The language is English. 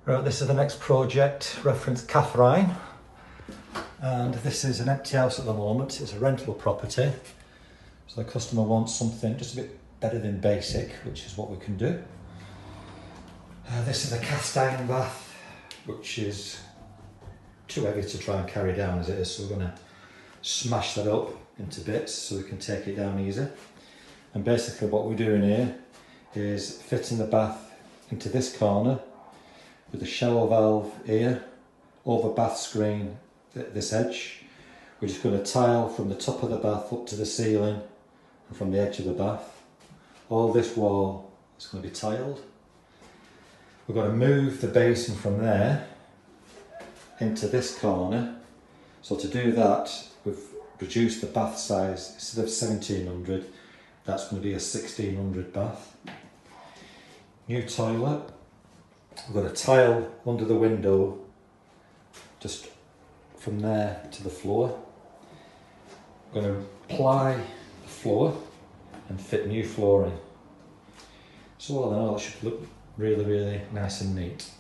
Right, this is the next project, reference Catherine, and this is an empty house at the moment. It's a rental property, so the customer wants something just a bit better than basic, which is what we can do. This is a cast iron bath, which is too heavy to try and carry down as it is, so we're going to smash that up into bits so we can take it down easy. And basically what we're doing here is fitting the bath into this corner with a shower valve here, over bath screen at this edge. We're just going to tile from the top of the bath up to the ceiling and from the edge of the bath. All this wall is going to be tiled. We're going to move the basin from there into this corner. So to do that, we've reduced the bath size. Instead of 1700, that's going to be a 1600 bath. New toilet. We've got a tile under the window, just from there to the floor. We're going to ply the floor and fit new flooring. So all in all, it should look really, really nice and neat.